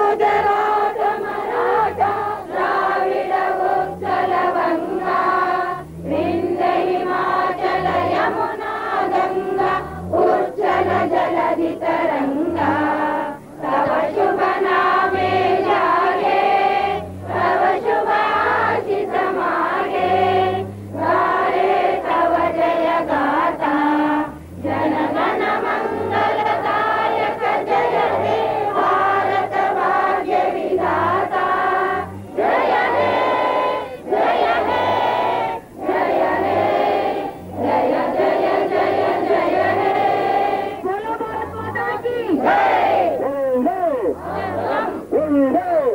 गुजरात मराठा द्राविड उत्कल गंगा विंध्य हिमाचल यमुना गंगा उज्जल जलधि तरंगा तव शुभ नामे जागे तव शुभ आशीष मागे गारे तव जय गाथा जन गण मंगलदायक जय हे भारत भाग्य विधाता जय हे जय हे जय हे जय जय जय जय हे बोलो भारत माता की जय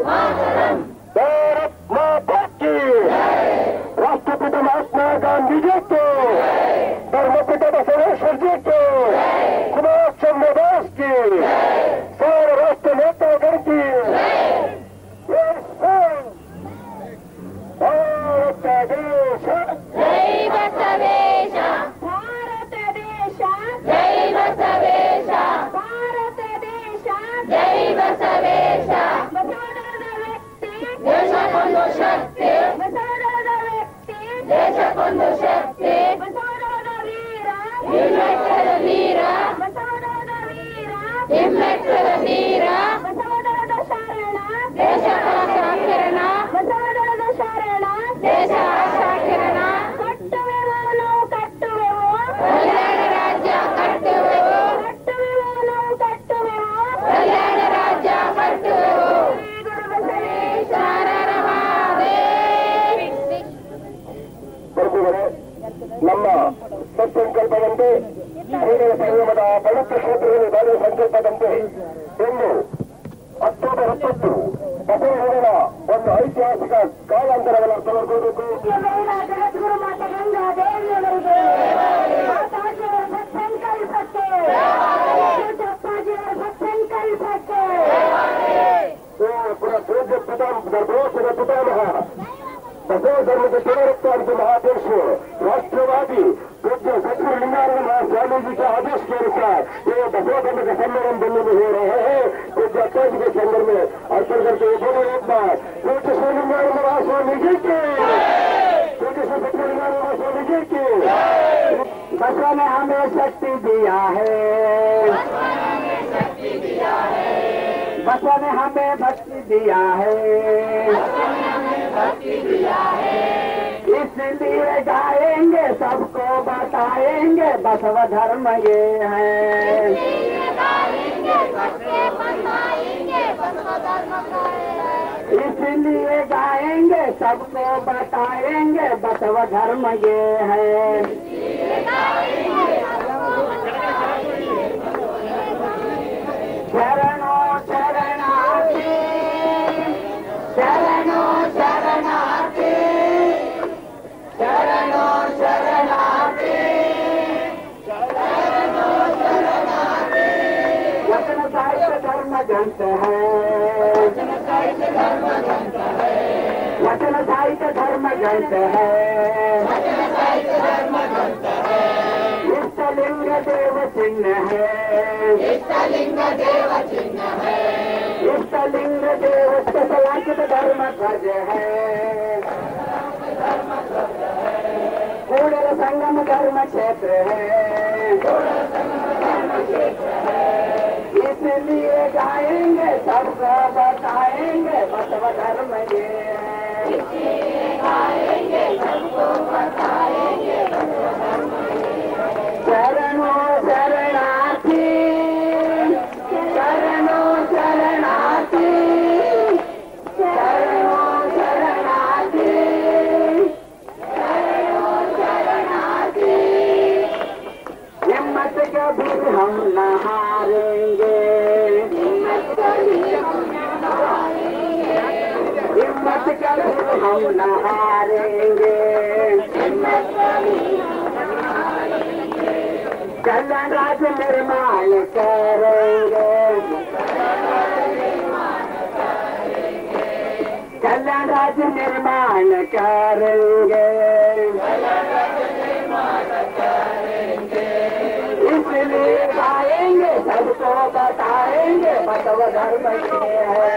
मातरम भारत माता की राष्ट्रपिता महात्मा गांधी जी को धर्मपिता बसवेश्वर जी को सुभाष चंद्र बोस की सारे राष्ट्र नेतागण की भारत देश जय बसवेश भारत देश जय बसवेश भारत देश जय बसवेश ಬಸವಣ್ಣನ ವ್ಯಕ್ತಿ ದೇಶಕ್ಕೊಂದು ಶಕ್ತಿ ಬಸವಣ್ಣನ ವ್ಯಕ್ತಿ ದೇಶಕ್ಕೊಂದು ಶಕ್ತಿ ಬಸವಣ್ಣನ ವೀರ ಹಿಮ್ಮೆಟ್ಟದ ವೀರ ಬಸವಣ್ಣನ ವೀರ ಹಿಮ್ಮೆಟ್ಟದ ವೀರ ಬಸವಣ್ಣನ ಶರಣ ದೇಶ ಆಶಾಕಿರಣ ಬಸವಣ್ಣನ ಶರಣ ದೇಶ ಆಶಾಕಿರಣ ಕಟ್ಟುವೆವು ನಾವು ಕಟ್ಟುವೆವು ಕಲ್ಯಾಣ ರಾಜ್ಯ ಕಟ್ಟುವೆವು ಕಟ್ಟುವೆವು ನಾವು ಕಟ್ಟುವೆವು ಕಲ್ಯಾಣ ರಾಜ್ಯ ಕಟ್ಟುವೆವು ಶ್ರೀ ಗುರು ಬಸವೇಶ್ವರರ ಮಹಾದೇವಿ. ಪ್ರಭುಗಳೇ, ನಮ್ಮ ಸತ್ಸಂಕಲ್ಪದಂತೆ ಹೃದಯ ಸಂಯಮದ ಪವಿತ್ರ ಕ್ಷೇತ್ರದಲ್ಲಿ ಬಾಳುವ ಸಂಕಲ್ಪದಂತೆ ಇಂದು ಅಕ್ಟೋಬರ್ 10 ಬಸವಣ್ಣನ ಒಂದು ಐತಿಹಾಸಿಕ ಕಾಲಾಂತರವನ್ನು ತೋರ್ಕೋಬೇಕು. ಜಗದ್ಗುರು ಮಾತಾ ಗಂಗಾ ದೇವಿಯವರಿಗೆ ಮಾತಾಜಿಯವರ ಸತ್ಸಂಕಲ್ಪಕ್ಕೆ ಚಪ್ಪಾಜಿಯವರ ಸತ್ಸಂಕಲ್ಪಕ್ಕೆ ಪೂಜ್ಯ ಪಿತಾಮಹ ಬಸವ ಧರ್ಮದ पुनरुत्थान के महादेश राष्ट्रवादी पूज्य सतगुरु लिंगानंद स्वामी जी के आदेश के अनुसार ये बसवा धर्म के सम्मेलन दिल्ली में हो रहे हैं। पूज्य अट्टा जी के संदर्भ में अर्पण करते हुए बोलो एक बार पूज्य श्री लिंगानंद स्वामी जी के पूज्य श्री सतगुरु लिंगानंद स्वामी जी के। बसवा ने हमें शक्ति दिया है, बसवा ने हमें भक्ति दिया है, इसलिए गाएंगे सबको बताएंगे बसव धर्म ये है, इसलिए गाएंगे सबको बताएंगे बसव धर्म ये है। शरणो शरणार्थी शरणो शरणार्थी शरणो शरणार्थी शरणो शरणार्थी। वचन साहित्य धर्म ग्रंथ है, वचन साहित्य धर्म ग्रंथ है, वचन साहित्य धर्म ग्रंथ है, वचन साहित्य धर्म ग्रंथ है। इष्टलिंग देव चिन्ह है, इष्टलिंग देव चिन्ह है, इष्टलिंग देव सलांकित धर्म ध्वज है, कूड़ल संगम धर्म क्षेत्र है, इसलिए गाएंगे सबको बताएंगे बसव धर्म ये है, इसलिए गाएंगे सबको बताएंगे बसव धर्म ये है। शरणो शरणार्थी शरणो शरणार्थी शरणो शरणार्थी शरणो शरणार्थी। हिम्मत कभी हम न हारेंगे, हिम्मत कभी हम न हारेंगे, हिम्मत कभी हम न हारेंगे, हिम्मत कभी हम न हारेंगे। कल्याण राज्य निर्माण करेंगे, कल्याण राज्य निर्माण करेंगे, इसलिए गाएंगे सबको बताएंगे बसव धर्म ये है,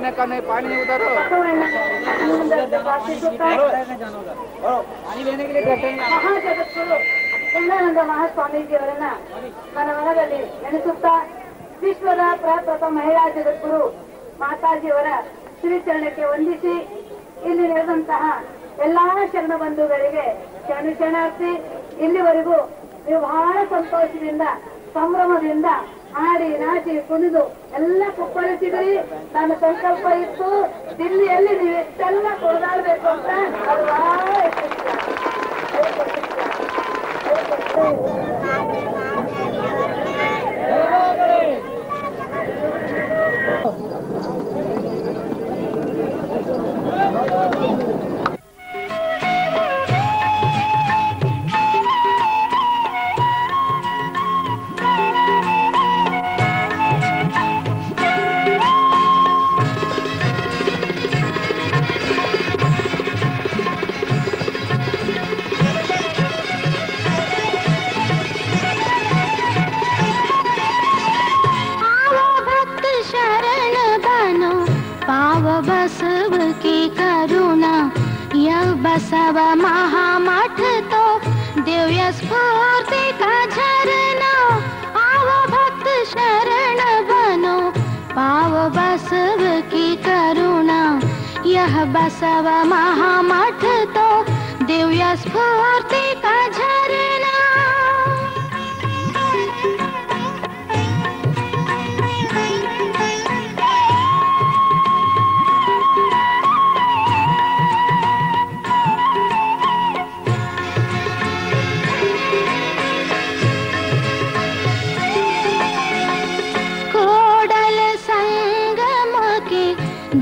कहने का नहीं, पानी उधर ಮಹಾಜಗದ್ಗುರು ಚಂದಾನಂದ ಮಹಾಸ್ವಾಮೀಜಿಯವರನ್ನ ನನ್ನ ಮನದಲ್ಲಿ ನೆನೆಸುತ್ತಾ ವಿಶ್ವದ ಪ್ರಪ್ರಥಮ ಮಹಿಳಾ ಜಗದ್ಗುರು ಮಾತಾಜಿಯವರ ಶ್ರೀಚರಣಕ್ಕೆ ವಂದಿಸಿ ಇಲ್ಲಿ ನಡೆದಂತಹ ಎಲ್ಲಾ ಶರಣ ಬಂಧುಗಳಿಗೆ ಶರಣಾರ್ಥಿ. ಇಲ್ಲಿವರೆಗೂ ನೀವು ಬಹಳ ಸಂತೋಷದಿಂದ ಸಂಭ್ರಮದಿಂದ ಹಾಡಿ ನಾಚಿ ಕುಣಿದು ಎಲ್ಲ ಕುಪ್ಪಳಿಸಿದ್ರಿ. ನನ್ನ ಸಂಕಲ್ಪ ಇತ್ತು ದಿಲ್ಲಿಯಲ್ಲಿ ನೀವು ಎಷ್ಟೆಲ್ಲ ಕೊಡದಾಡಬೇಕು ಅಂತ. ಅದು ಬಹಳ बसव की करुणा, यह बसव महामठ तो दिव्य स्फूर्ति का झरना। आओ भक्त शरण बनो, पाओ बसव की करुणा, यह बसव महामठ तो दिव्य स्फूर्ति का झरना।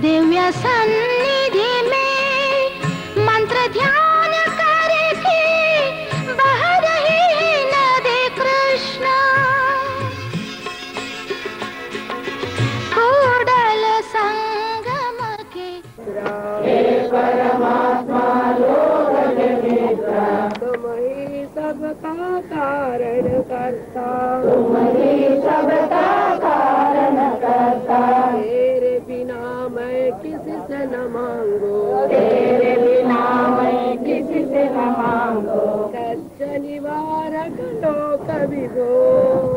दिव्य सन्निधि में मंत्र ध्यान करके बह रही नदी कृष्णा। कूडल संगम के परमात्मा लोक के मित्र, तुम ही सबका कारण करता, तुम ही सबका कारण करता। तेरे बिना मैं किसी से न मांगो, तेरे बिना मैं किसी से न मांगो। कष्ट निवारक लोक विभो,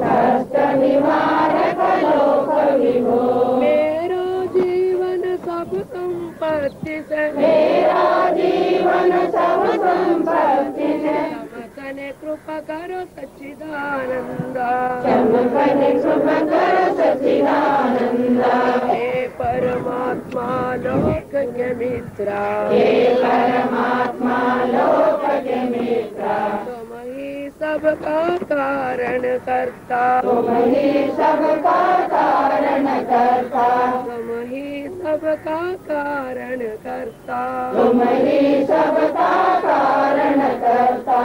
कष्ट निवारक लोक विभो। मेरा जीवन सब संपत्ति से, मेरा जीवन सब संपत्ति से। चमकने कृपा करो सच्चिदानंद, चमकने कृपा करो सच्चिदानंद। हे परमात्मा लोक के मित्र, हे परमात्मा लोक के मित्र। तुम ही सबका कारण करता, तुम ही सबका कारण करता, तुम ही सबका कारण करता, तुम ही सबका कारण करता।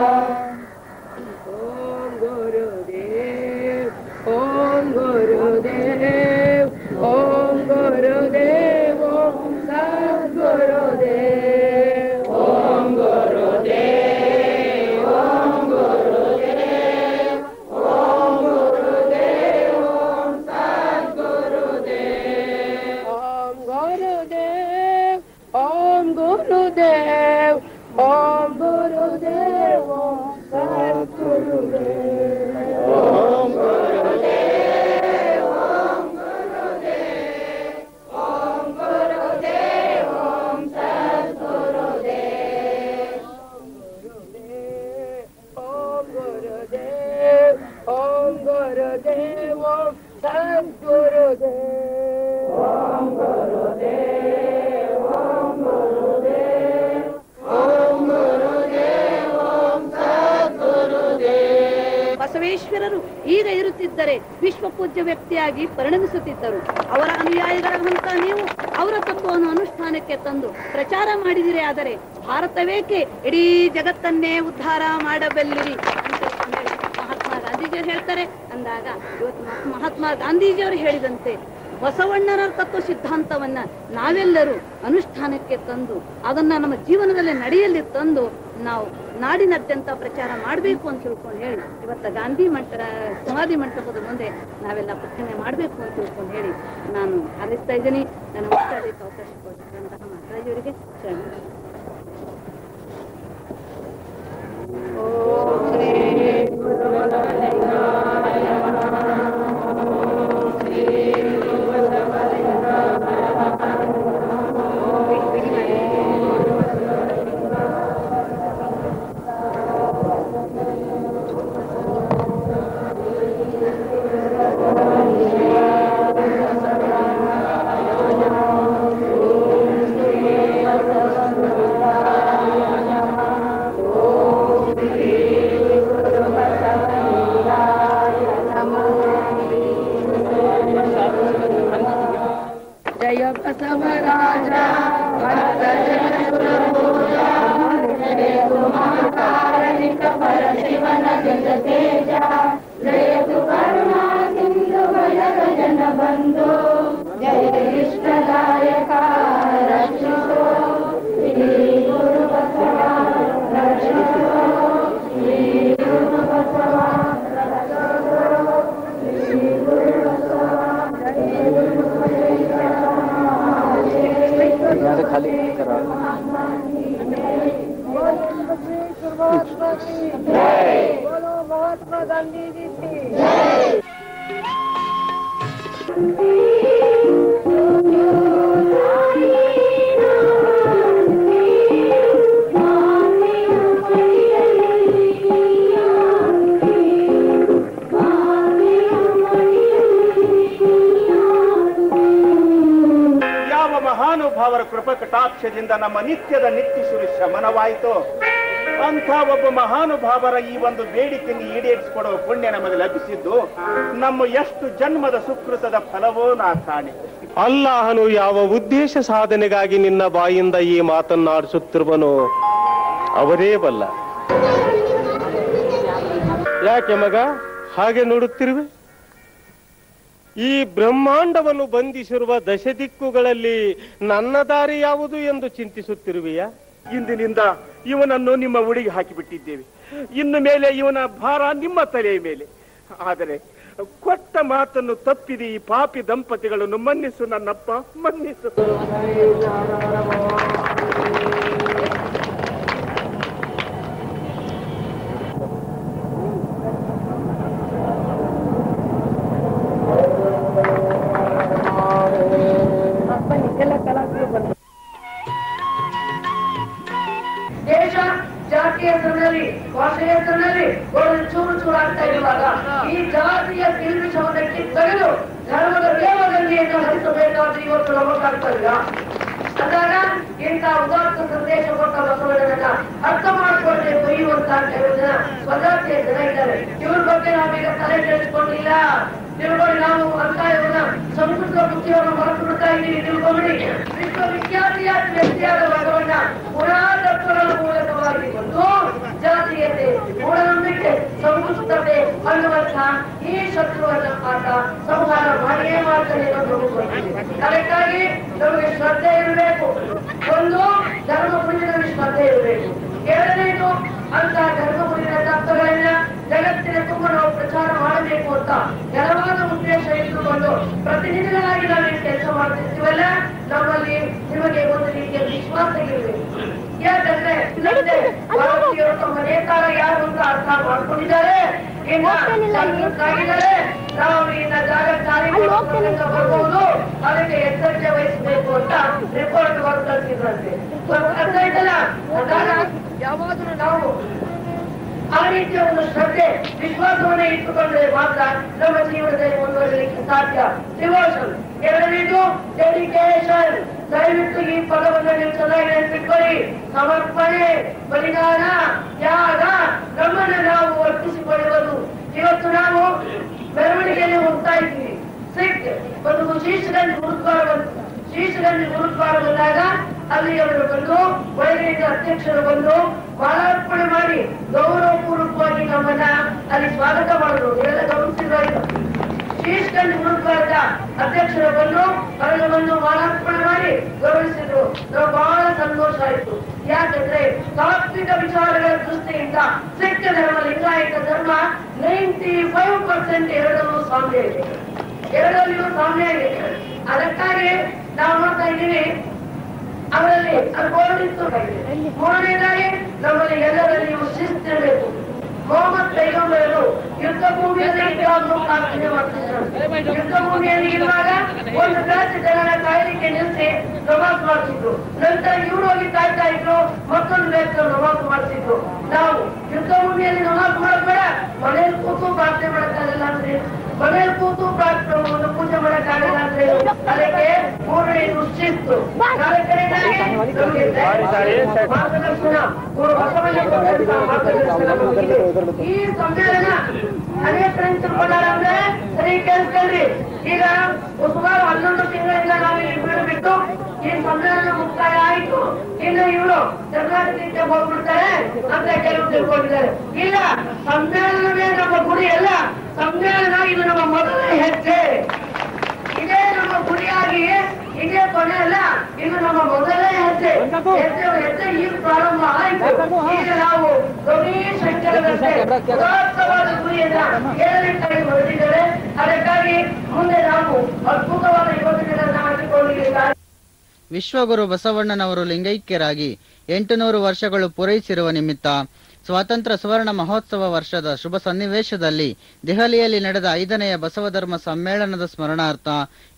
ओम गुरुदेव, ओम गुरुदेव, ओम गुरुदेव, ओम सद्गुरुदेव, ओम गुरुदेव, ओम गुरुदेव, ओम गुरुदेव, ओम सद्गुरुदेव, ओम गुरुदेव, ओम गुरुदेव, ओम गुरुदेव, ओम सद्गुरुदेव, ओम गुरुदेव, ओम गुरुदेव, ओम गुरुदेव, ओम सद्गुरुदेव, ओम गुरुदेव, ओम गुरुदेव, ओम सद्गुरुदेव, ओम गुरुदेव, ओम गुरुदेव, ओम गुरुदेव, ओम सद्गुरुदेव। ಬಸವೇಶ್ವರರು ಈಗ ಇರುತ್ತಿದ್ದರೆ ವಿಶ್ವಪೂಜ್ಯ ವ್ಯಕ್ತಿಯಾಗಿ ಪರಿಣಮಿಸುತ್ತಿದ್ದರು. ಅವರ ಅನುಯಾಯಿಗಳಂತ ನೀವು ಅವರ ತತ್ವವನ್ನು ಅನುಷ್ಠಾನಕ್ಕೆ ತಂದು ಪ್ರಚಾರ ಮಾಡಿದಿರೇ ಆದರೆ ಭಾರತವೇಕೆ ಇಡೀ ಜಗತ್ತನ್ನೇ ಉದ್ಧಾರ ಮಾಡಬಲ್ಲಿರಿ ಅಂತ ಮಹಾತ್ಮ ಗಾಂಧೀಜಿಯವರು ಹೇಳ್ತಾರೆ. ಅಂದಾಗ ಇವತ್ತು ಮಹಾತ್ಮ ಗಾಂಧೀಜಿಯವರು ಹೇಳಿದಂತೆ ಬಸವಣ್ಣನ ತತ್ವ ಸಿದ್ಧಾಂತವನ್ನ ನಾವೆಲ್ಲರೂ ಅನುಷ್ಠಾನಕ್ಕೆ ತಂದು ಅದನ್ನ ನಮ್ಮ ಜೀವನದಲ್ಲಿ ನಡೆಯಲ್ಲಿ ತಂದು ನಾವು ನಾಡಿನಾದ್ಯಂತ ಪ್ರಚಾರ ಮಾಡಬೇಕು ಅಂತ ತಿಳ್ಕೊಂಡು ಹೇಳಿ ಇವತ್ತ ಗಾಂಧಿ ಸಮಾಧಿ ಮಂಟಪದ ಮುಂದೆ ನಾವೆಲ್ಲ ಪ್ರಾರ್ಥನೆ ಮಾಡಬೇಕು ಅಂತ ತಿಳ್ಕೊಂಡು ಹೇಳಿ ನಾನು ಹಾರೈಸ್ತಾ ಇದ್ದೀನಿ. ನನ್ನ ಮಾತಾಡಲಿಕ್ಕೆ ಅವಕಾಶ ಕೊಟ್ಟಿರುವಂತಹ ಮಹಾರಾಜರಿಗೆ ಶರಣ. जय बसवराज भक्त जन सुरभूजा कारणिक पर शिवन जग तेजा जय तु करुणा सिंधु भजन जन बंधु जय इष्टदायक रक्षो श्री गुरु बसवा रक्षो श्री गुरु बसवा श्री गुरु बसवा खाली करा बोलो महात्मा गांधी जी की जय। ಮಹಾನುಭಾವರ ಕೃಪಾ ಕಟಾಕ್ಷದಿಂದ ನಮ್ಮ ನಿತ್ಯದ ನಿತ್ಯಶುರಿ ಶಮನವಾಯಿತು. ಅಂಥ ಒಬ್ಬ ಮಹಾನುಭಾವರ ಈ ಒಂದು ಬೇಡಿಕೆಯನ್ನು ಈಡೇರಿಸಿಕೊಡುವ ಪುಣ್ಯ ನಮಗೆ ಲಭಿಸಿದ್ದು ನಮ್ಮ ಎಷ್ಟು ಜನ್ಮದ ಸುಕೃತದ ಫಲವೋ ನಾ ಕಾಣೆ. ಅಲ್ಲಾಹನು ಯಾವ ಉದ್ದೇಶ ಸಾಧನೆಗಾಗಿ ನಿನ್ನ ಬಾಯಿಂದ ಈ ಮಾತನ್ನಾಡಿಸುತ್ತಿರುವನು ಅವರೇ ಬಲ್ಲ. ಯಾಕೆ ಮಗ ಹಾಗೆ ನೋಡುತ್ತಿರುವೆ? ಈ ಬ್ರಹ್ಮಾಂಡವನ್ನು ಬಂಧಿಸಿರುವ ದಶದಿಕ್ಕುಗಳಲ್ಲಿ ನನ್ನ ದಾರಿ ಯಾವುದು ಎಂದು ಚಿಂತಿಸುತ್ತಿರುವೆಯಾ? ಇಂದಿನಿಂದ ಇವನನ್ನು ನಿಮ್ಮ ಉಡಿಗೆ ಹಾಕಿಬಿಟ್ಟಿದ್ದೇವೆ. ಇನ್ನು ಮೇಲೆ ಇವನ ಭಾರ ನಿಮ್ಮ ತಲೆಯ ಮೇಲೆ. ಆದರೆ ಕೊಟ್ಟ ಮಾತನ್ನು ತಪ್ಪಿದ ಈ ಪಾಪಿ ದಂಪತಿಗಳನ್ನು ಮನ್ನಿಸು ನನ್ನಪ್ಪ, ಮನ್ನಿಸು. ದೇಶ ಜಾತಿಯ ಹೆಸರಿನಲ್ಲಿ ಭಾಷೆಯ ಹೆಸರಿನಲ್ಲಿ ಒಂದು ಚೂರು ಚೂರಾಗ್ತಾ ಇರುವಾಗ ಈ ಜಾತಿಯ ಕಿರುಬಿಷವನ್ನು ಕಿತ್ತೊಗೆದು ಧರ್ಮದ ದೇವಗಂಗೆಯನ್ನು ಹರಿಸಬೇಕಾದ್ರೆ ಇವತ್ತು ನಮಗಾಗ್ತಾ ಇಲ್ಲ. ಅಂದಾಗ ಇಂಥ ಉದಾತ್ತ ಸಂದೇಶ ಕೊಟ್ಟ ಬಸವಣ್ಣನನ್ನ ಅರ್ಥ ಮಾಡಿಕೊಳ್ಳದೆ ಬೈಯುವಂತಹ ಕೆಲವು ಜನ ಸ್ವಜಾತಿಯ ಜನ ಇದ್ದಾರೆ. ಇವ್ರ ಬಗ್ಗೆ ನಾವೀಗ ತಲೆ ಕೆಡಿಸಿಕೊಂಡಿಲ್ಲ. ತಿಳ್ಕೊಂಡು ನಾವು ಅಂತ ಇವನ್ನ ಸಂಸ್ಕೃತ ಬುದ್ಧಿಯನ್ನು ಮರೆತು ಬಿಡ್ತಾ ಇದ್ದೀವಿ. ತಿಳ್ಕೊಂಬಿಡಿ, ವಿಶ್ವವಿಖ್ಯಾತಿಯಾದ ವ್ಯಕ್ತಿಯಾದ ಭಗವನ್ನ ಪುರಾತತ್ವದ ಮೂಲಕವಾಗಿ ಬಂದು ಜಾತೀಯತೆ, ಮೂಢನಂಬಿಕೆ, ಸಂಸ್ಕೃತತೆ ಅನ್ನುವಂತಹ ಈ ಶತ್ರುವನ್ನ ಆತ ಸಂಹಾರ ಮಾಡಿಯೇ ಮಾಡ್ತಾನೆ ಅದಕ್ಕಾಗಿ ನಮಗೆ ಶ್ರದ್ಧೆ ಇರಬೇಕು. ಒಂದು ಧರ್ಮ ಪುಣ್ಯದಲ್ಲಿ ಶ್ರದ್ಧೆ ಇರಬೇಕು. ಎರಡನೇದು ಅಂತ ಧರ್ಮ ಪುಣ್ಯದ ತತ್ವಗಳನ್ನ ಜಗತ್ತಿನ ತುಂಬ ನಾವು ಪ್ರಚಾರ ಮಾಡಬೇಕು ಅಂತ ಘನವಾದ ಉದ್ದೇಶ ಇಟ್ಟುಕೊಂಡು ಪ್ರತಿನಿಧಿಗಳಾಗಿ ನಾವೇನು ಕೆಲಸ ಮಾಡ್ತಿರ್ತೀವಲ್ಲ, ನಮ್ಮಲ್ಲಿ ನಿಮಗೆ ಒಂದು ರೀತಿಯ ವಿಶ್ವಾಸ ಇರಬೇಕು. ಯಾಕಂದ್ರೆ ಭಾರತೀಯರು ತಮ್ಮ ನೇತಾರ ಯಾರು ಅಂತ ಅರ್ಥ ಮಾಡ್ಕೊಂಡಿದ್ದಾರೆ. ಇದ್ದಾರೆ ನಾವು ಇನ್ನ ಜಾಗ ಖಾಲಿ ಬರ್ಬಹುದು, ಅದಕ್ಕೆ ಎಚ್ಚರಿಕೆ ವಹಿಸಬೇಕು ಅಂತ ರಿಪೋರ್ಟ್ ಕಳಿಸಿದ್ರಂತೆ. ಅರ್ಥ ಆಯ್ತಲ್ಲ? ಯಾವಾಗಲೂ ನಾವು ಆ ರೀತಿಯ ಒಂದು ಶ್ರದ್ಧೆ ವಿಶ್ವಾಸವನ್ನೇ ಇಟ್ಟುಕೊಂಡ್ರೆ ಮಾತ್ರ ನಮ್ಮ ಜೀವನದಲ್ಲಿ ಮುಂದುವರಿಯಲಿಕ್ಕೆ ಸಾಧ್ಯ. ಡಿವೋಷನ್. ಎರಡನೇದು ಡೆಡಿಕೇಶನ್. ದಯವಿಟ್ಟು ಈ ಪದವನ್ನು ನೀವು ಚೆನ್ನಾಗಿ ನೆನಪಿಟ್ಕೊಳ್ಳಿ. ಸಮರ್ಪಣೆ, ಬಲಿದಾನ, ತ್ಯಾಗ ನಮ್ಮನ್ನು ನಾವು ವರ್ತಿಸಿಕೊಳ್ಳುವುದು. ಇವತ್ತು ನಾವು ಮೆರವಣಿಗೆಯಲ್ಲಿ ಹೋಗ್ತಾ ಇದ್ದೀವಿ. ಒಂದು ಶೀರ್ಷಗಂಜ್ ಗುರುದ್ವಾರ ಬಂತು. ಶೀರ್ಷಗಂಜ್ ಗುರುದ್ವಾರ ಬಂದಾಗ ಅಲ್ಲಿ ಅವರು ಬಂದು ಒಳಗಿನ ಅಧ್ಯಕ್ಷರು ಬಂದು ಮಾಲಾರ್ಪಣೆ ಮಾಡಿ ಗೌರವಪೂರ್ವಕವಾಗಿ ನಮ್ಮನ್ನ ಅಲ್ಲಿ ಸ್ವಾಗತ ಮಾಡಿದ್ರು. ಇವೆಲ್ಲ ಗಮನಿಸಿದ್ರು. ಶ್ರೀಷ್ಕಂಠ ಗುರುದ್ವಾರದ ಅಧ್ಯಕ್ಷರನ್ನು ಅವರನ್ನು ಮಾಲಾರ್ಪಣೆ ಮಾಡಿ ಗೌರವಿಸಿದ್ರು. ನಾವು ಬಹಳ ಸಂತೋಷ ಆಯಿತು. ಯಾಕಂದ್ರೆ ತಾತ್ವಿಕ ವಿಚಾರಗಳ ದೃಷ್ಟಿಯಿಂದ ಸಿಖ್ ಧರ್ಮ, ಲಿಂಗಾಯತ ಧರ್ಮ 95% ಎರಡರಲ್ಲೂ ಸಾಮ್ಯ ಇದೆ, ಎರಡರಲ್ಲಿಯೂ ಸಾಮ್ಯ ಇದೆ. ಅದಕ್ಕಾಗಿ ನಾವು ನೋಡ್ತಾ ಇದ್ದೀವಿ ಅವರಲ್ಲಿ ಅದು ಗೋಳಿತ್ತು. ಮೂರನೇದಾಗಿ ನಮ್ಮಲ್ಲಿ ಎಲ್ಲರಲ್ಲಿಯೂ ಶಿಸ್ತಿರಬೇಕು. ಮೊಹಮ್ಮದ್ ಪೈಗಂಬರರು ಯುದ್ಧ ಭೂಮಿಯಲ್ಲಿ ಇದ್ದಾಗಲೂ ಪ್ರಾರ್ಥನೆ ಮಾಡ್ತಿದ್ರು. ಯುದ್ಧ ಭೂಮಿಯಲ್ಲಿ ಇರುವಾಗ ಒಂದು ಬ್ಯಾಚ್ ಜನರ ಕಾಯಲಿಕ್ಕೆ ನಿಲ್ಲಿಸಿ ನಮಾಜ್ ಮಾಡ್ತಿದ್ರು. ನಂತರ ಇವ್ರು ಹೋಗಿ ಕಾಯ್ತಾ ಇದ್ರು, ಮತ್ತೊಂದು ಬ್ಯಾಚ್ ನಮಾಜ್ ಮಾಡ್ತಿದ್ರು. ನಾವು ಯುದ್ಧ ಭೂಮಿಯಲ್ಲಿ ನಮಾಜ್ ಮಾಡಬೇಡ, ಮನೆಯಲ್ಲಿ ಕೂತು ಪ್ರಾರ್ಥನೆ ಮಾಡಕ್ಕಾಗಲ್ಲ ಅಂದ್ರೆ, ಮನೆಯಲ್ಲಿ ಕೂತು ಪ್ರಾರ್ಥನೆ ಪೂಜೆ ಮಾಡಕ್ಕಾಗಲ್ಲ ಅಂದ್ರೆ ಅದಕ್ಕೆ ಮೂರನೇದು ಶಿಸ್ತು. ಮಾರ್ಗದರ್ಶನ ಈ ಸಮ್ಮೇಳನ ಅನೇಕ ತಿಳ್ಕೊಂಡ್ರೆ ಸರಿ ಕೇಳ್ಕೊಳ್ರಿ. ಈಗ ಸುಮಾರು 11 ತಿಂಗಳಿಂದ ನಾವು ಇಬ್ಬರು ಬಿಟ್ಟು ಈ ಸಮ್ಮೇಳನ ಮುಕ್ತಾಯ ಆಯ್ತು. ಇನ್ನು ಇವರು ಕರ್ನಾಟಕಕ್ಕೆ ಹೋಗ್ಬಿಡ್ತಾರೆ ಅಂತ ಕೆಲವು ತಿಳ್ಕೊಂಡಿದ್ದಾರೆ. ಇಲ್ಲ, ಸಮ್ಮೇಳನವೇ ನಮ್ಮ ಗುರಿ ಅಲ್ಲ. ಸಮ್ಮೇಳನ ಇದು ನಮ್ಮ ಮೊದಲನೇ ಹೆಜ್ಜೆ. ಇದೇ ನಮ್ಮ ಗುರಿಯಾಗಿ ಇದೇ ಕೊನೆ ಅಲ್ಲ, ಇದು ನಮ್ಮ ಮೊದಲನೇ ಹೆಜ್ಜೆ. ಹೆಜ್ಜೆ ಈಗ ಪ್ರಾರಂಭ ಆಯಿತು. ಈಗ ನಾವು ಗೌರೀಶಂಕರದಂತೆ ಉದಾತ್ತವಾದ ಗುರಿಯನ್ನ ಏಳಲಿಕ್ಕಾಗಿ ಹೊರಟಿದ್ದೇವೆ. ಅದಕ್ಕಾಗಿ ಮುಂದೆ ನಾವು ಅದ್ಭುತವಾದ ಯೋಜನೆಗಳನ್ನ ಹಾಕಿಕೊಂಡಿದ್ದೇವೆ. ವಿಶ್ವಗುರು ಬಸವಣ್ಣನವರು ಲಿಂಗೈಕ್ಯರಾಗಿ 800 ವರ್ಷಗಳು ಪೂರೈಸಿರುವ ನಿಮಿತ್ತ ಸ್ವಾತಂತ್ರ್ಯ ಸುವರ್ಣ ಮಹೋತ್ಸವ ವರ್ಷದ ಶುಭ ಸನ್ನಿವೇಶದಲ್ಲಿ ದೆಹಲಿಯಲ್ಲಿ ನಡೆದ 5ನೇ ಬಸವಧರ್ಮ ಸಮ್ಮೇಳನದ ಸ್ಮರಣಾರ್ಥ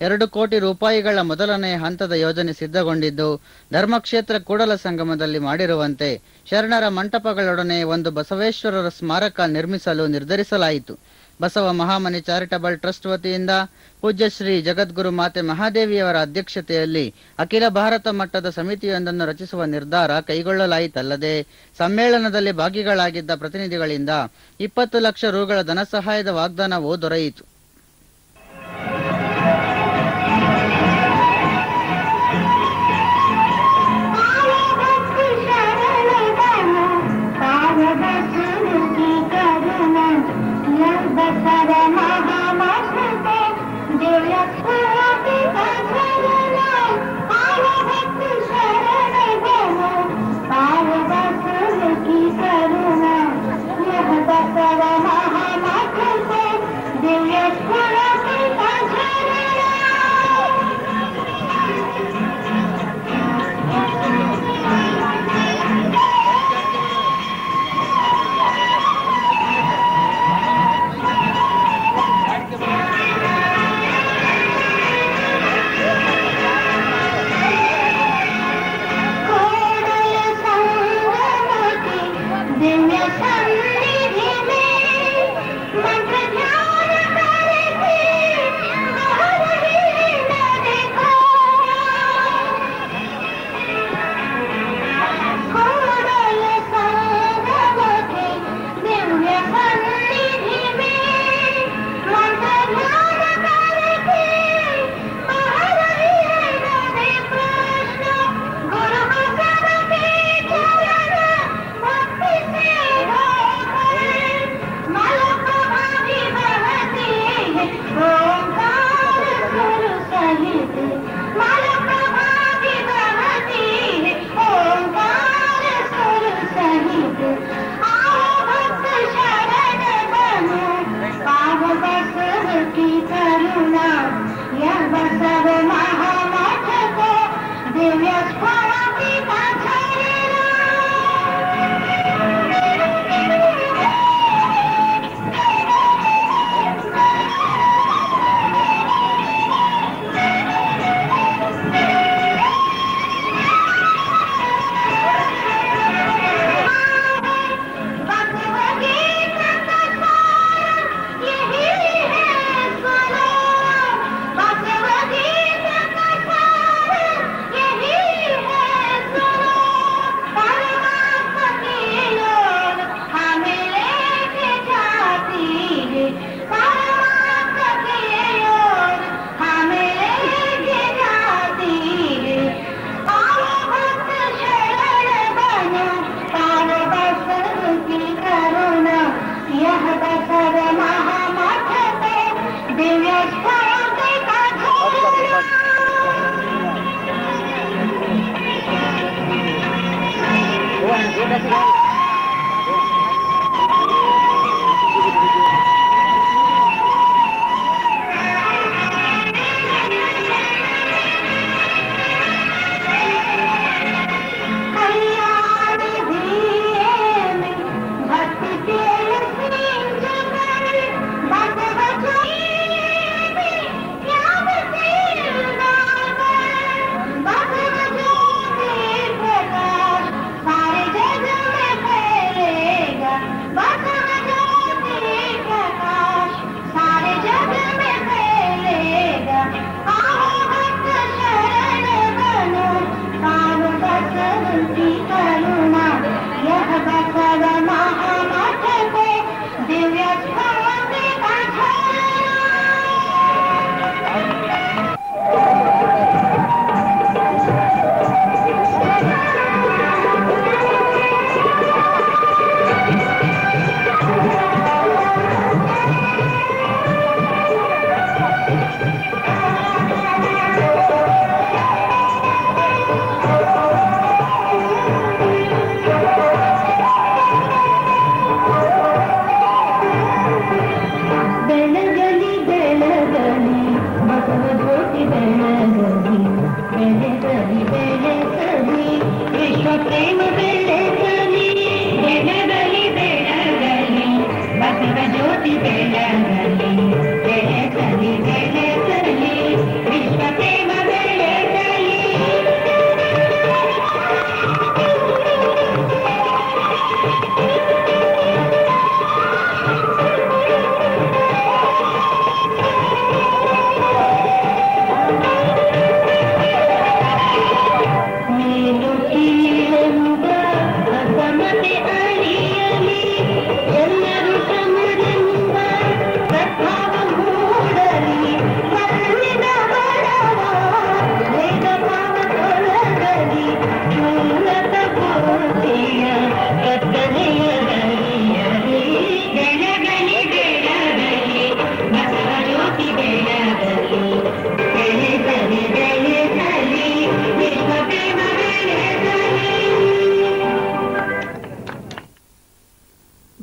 2 ಕೋಟಿ ರೂಪಾಯಿಗಳ ಮೊದಲನೇ ಹಂತದ ಯೋಜನೆ ಸಿದ್ಧಗೊಂಡಿದ್ದು, ಧರ್ಮಕ್ಷೇತ್ರ ಕೂಡಲ ಸಂಗಮದಲ್ಲಿ ಮಾಡಿರುವಂತೆ ಶರಣರ ಮಂಟಪಗಳೊಡನೆ ಒಂದು ಬಸವೇಶ್ವರರ ಸ್ಮಾರಕ ನಿರ್ಮಿಸಲು ನಿರ್ಧರಿಸಲಾಯಿತು. ಬಸವ ಮಹಾಮನಿ ಚಾರಿಟಬಲ್ ಟ್ರಸ್ಟ್ ವತಿಯಿಂದ ಪೂಜ್ಯ ಶ್ರೀ ಜಗದ್ಗುರು ಮಾತೆ ಮಹಾದೇವಿಯವರ ಅಧ್ಯಕ್ಷತೆಯಲ್ಲಿ ಅಖಿಲ ಭಾರತ ಮಟ್ಟದ ಸಮಿತಿಯೊಂದನ್ನು ರಚಿಸುವ ನಿರ್ಧಾರ ಕೈಗೊಳ್ಳಲಾಯಿತಲ್ಲದೆ ಸಮ್ಮೇಳನದಲ್ಲಿ ಭಾಗಿಗಳಾಗಿದ್ದ ಪ್ರತಿನಿಧಿಗಳಿಂದ 20 ಲಕ್ಷ ರುಗಳ ಧನಸಹಾಯದ ವಾಗ್ದಾನವೂ ದೊರೆಯಿತು.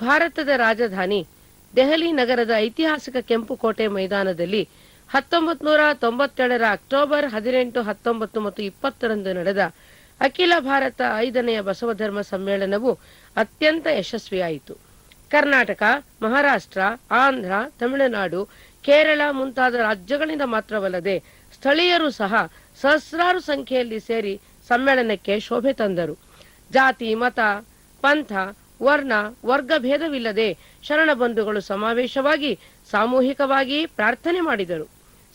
ಭಾರತದ ರಾಜಧಾನಿ ದೆಹಲಿ ನಗರದ ಐತಿಹಾಸಿಕ ಕೆಂಪುಕೋಟೆ ಮೈದಾನದಲ್ಲಿ 1997ರ ಅಕ್ಟೋಬರ್ 18, 19 ಮತ್ತು 20ರಂದು ನಡೆದ ಅಖಿಲ ಭಾರತ 5ನೆಯ ಬಸವಧರ್ಮ ಸಮ್ಮೇಳನವು ಅತ್ಯಂತ ಯಶಸ್ವಿಯಾಯಿತು. ಕರ್ನಾಟಕ, ಮಹಾರಾಷ್ಟ್ರ, ಆಂಧ್ರ, ತಮಿಳುನಾಡು, ಕೇರಳ ಮುಂತಾದ ರಾಜ್ಯಗಳಿಂದ ಮಾತ್ರವಲ್ಲದೆ ಸ್ಥಳೀಯರು ಸಹ ಸಹಸ್ರಾರು ಸಂಖ್ಯೆಯಲ್ಲಿ ಸೇರಿ ಸಮ್ಮೇಳನಕ್ಕೆ ಶೋಭೆ ತಂದರು. ಜಾತಿ, ಮತ, ಪಂಥ, ವರ್ಣ, ವರ್ಗ ಭೇದವಿಲ್ಲದೆ ಶರಣ ಬಂಧುಗಳು ಸಮಾವೇಶವಾಗಿ ಸಾಮೂಹಿಕವಾಗಿ ಪ್ರಾರ್ಥನೆ ಮಾಡಿದರು.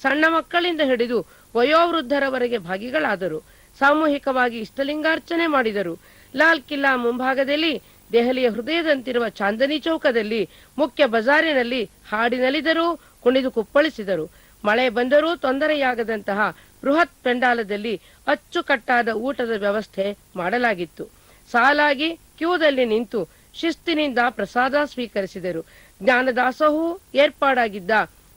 ಸಣ್ಣ ಮಕ್ಕಳಿಂದ ಹಿಡಿದು ವಯೋವೃದ್ಧರವರೆಗೆ ಭಾಗಿಗಳಾದರು. ಸಾಮೂಹಿಕವಾಗಿ ಇಷ್ಟಲಿಂಗಾರ್ಚನೆ ಮಾಡಿದರು. ಲಾಲ್ ಕಿಲ್ಲಾ ಮುಂಭಾಗದಲ್ಲಿ, ದೆಹಲಿಯ ಹೃದಯದಂತಿರುವ ಚಾಂದನಿ ಚೌಕದಲ್ಲಿ, ಮುಖ್ಯ ಬಜಾರಿನಲ್ಲಿ ಹಾಡಿನಲಿದರು, ಕುಣಿದು ಕುಪ್ಪಳಿಸಿದರು. ಮಳೆ ಬಂದರೂ ತೊಂದರೆಯಾಗದಂತಹ ಬೃಹತ್ ಪೆಂಡಾಲದಲ್ಲಿ ಅಚ್ಚುಕಟ್ಟಾದ ಊಟದ ವ್ಯವಸ್ಥೆ ಮಾಡಲಾಗಿತ್ತು. ಸಾಲಾಗಿ ಕ್ಯೂದಲ್ಲಿ ನಿಂತು ಶಿಸ್ತಿನಿಂದ ಪ್ರಸಾದ ಸ್ವೀಕರಿಸಿದರು. ಜ್ಞಾನದಾಸೋಹವೂ ಏರ್ಪಾಡಾಗಿದ್ದ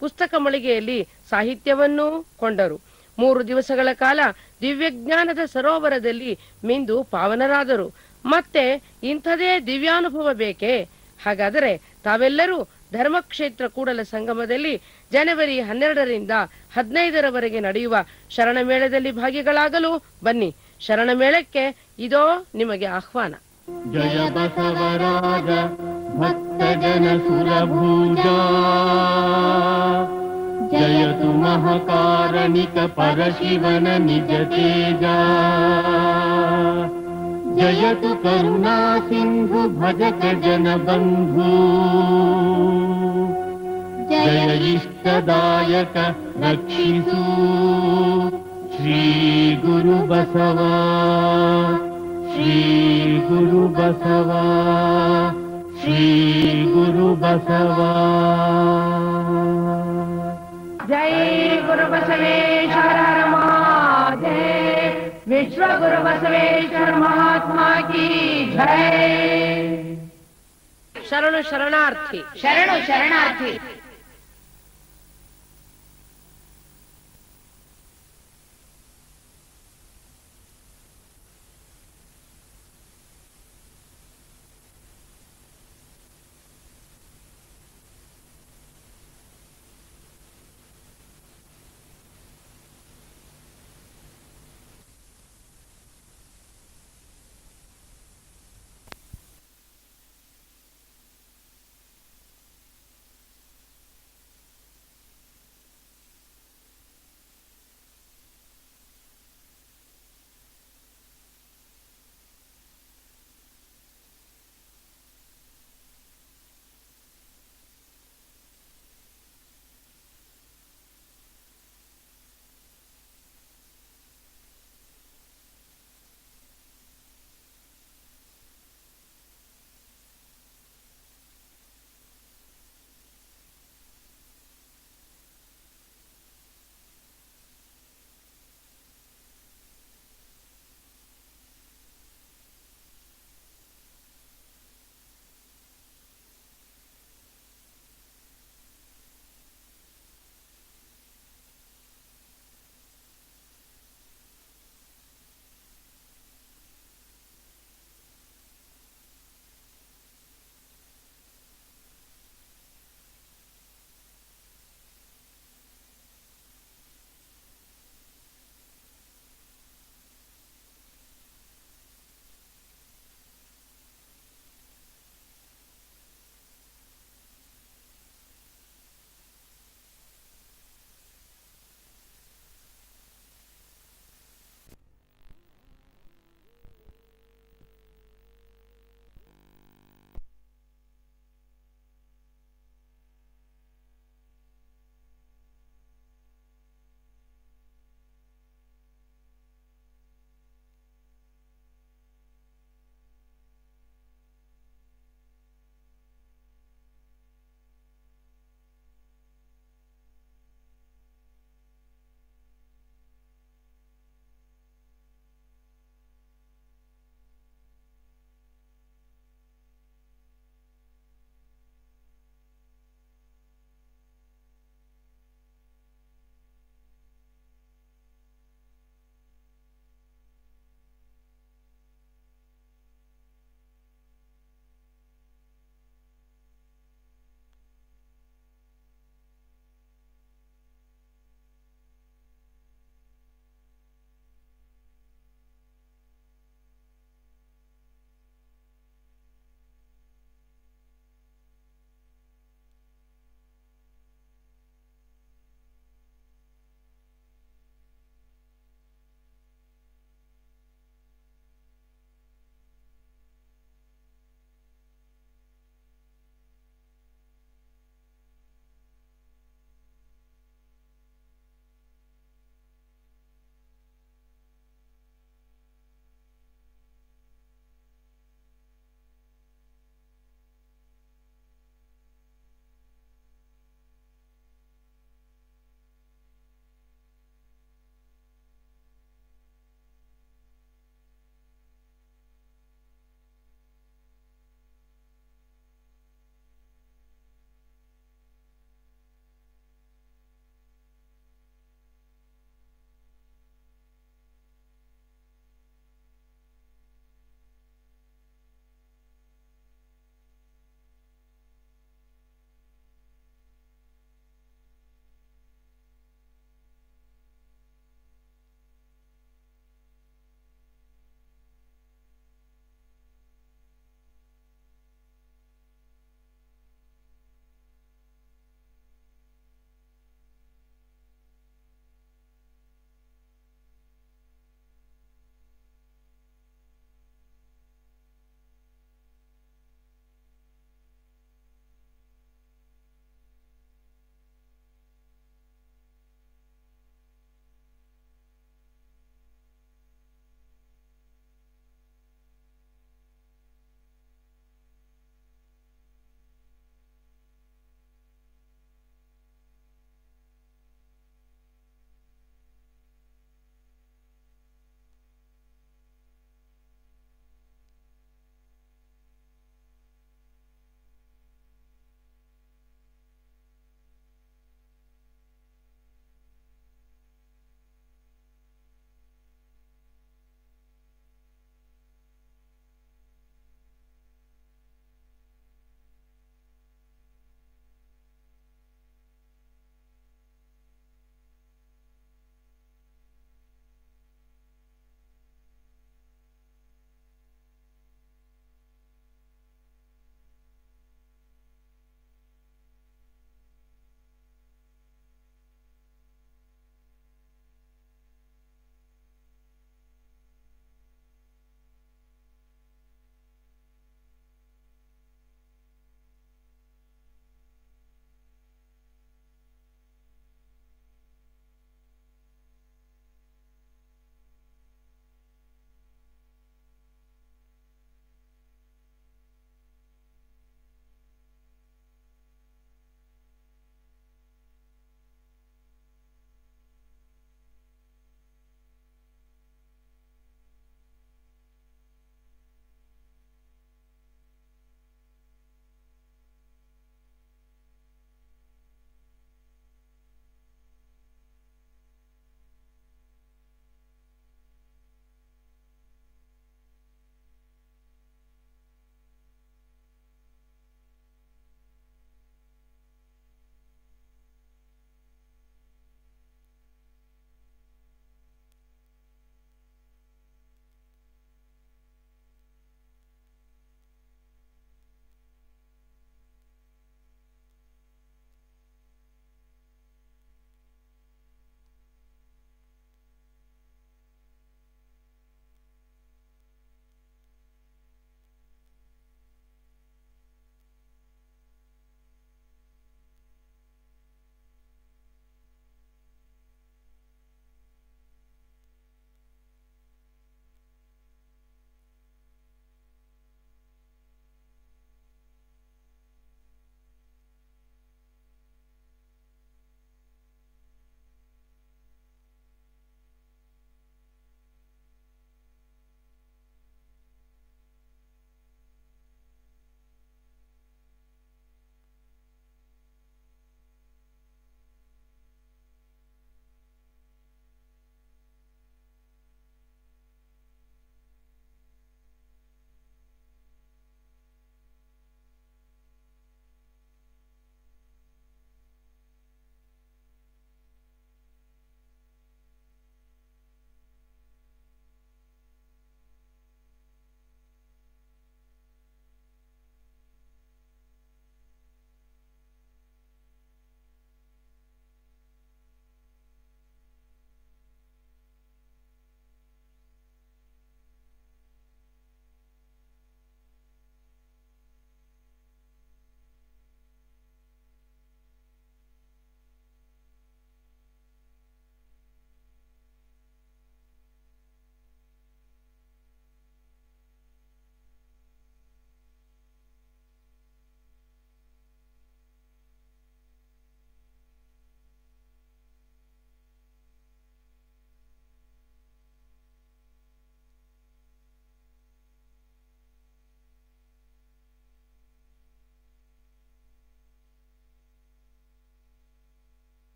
ಪುಸ್ತಕ ಮಳಿಗೆಯಲ್ಲಿ ಸಾಹಿತ್ಯವನ್ನೂ ಕೊಂಡರು. 3 ದಿವಸಗಳ ಕಾಲ ದಿವ್ಯಜ್ಞಾನದ ಸರೋವರದಲ್ಲಿ ಮಿಂದು ಪಾವನರಾದರು. ಮತ್ತೆ ಇಂಥದೇ ದಿವ್ಯಾನುಭವ ಬೇಕೇ? ಹಾಗಾದರೆ ತಾವೆಲ್ಲರೂ ಧರ್ಮಕ್ಷೇತ್ರ ಕೂಡಲ ಸಂಗಮದಲ್ಲಿ ಜನವರಿ 12ರಿಂದ 15ರವರೆಗೆ ನಡೆಯುವ ಶರಣಮೇಳದಲ್ಲಿ ಭಾಗಿಗಳಾಗಲು ಬನ್ನಿ. ಶರಣಮೇಳಕ್ಕೆ ಇದೋ ನಿಮಗೆ ಆಹ್ವಾನ. ಜಯ ಬಸವರಾಜ ಭಕ್ತ ಜನ ಸುರಭುಜ, ಜಯತು ಮಹಾಕಾರಣಿಕ ಪರಶಿವನ ನಿಜ ತೇಜ, ಜಯತು ಕರುಣಾ ಸಿಂಧು ಭಜಕ ಜನ ಬಂಧು, ಜಯ ಇಷ್ಟದಾಯಕ ರಕ್ಷಿಸು ಶ್ರೀ ಗುರು ಬಸವ, ಶ್ರೀ ಗುರು ಬಸವ, ಶ್ರೀ ಗುರು ಬಸವ. ಜೈ ಗುರು ಬಸವೇಶ್ವರ ಮಹಾದೇವ್. ವಿಶ್ವ ಗುರು ಬಸವೇಶ್ವರ ಮಹಾತ್ಮ ಕಿ ಜೈ. ಶರಣು ಶರಣಾರ್ಥಿ, ಶರಣು ಶರಣಾರ್ಥಿ.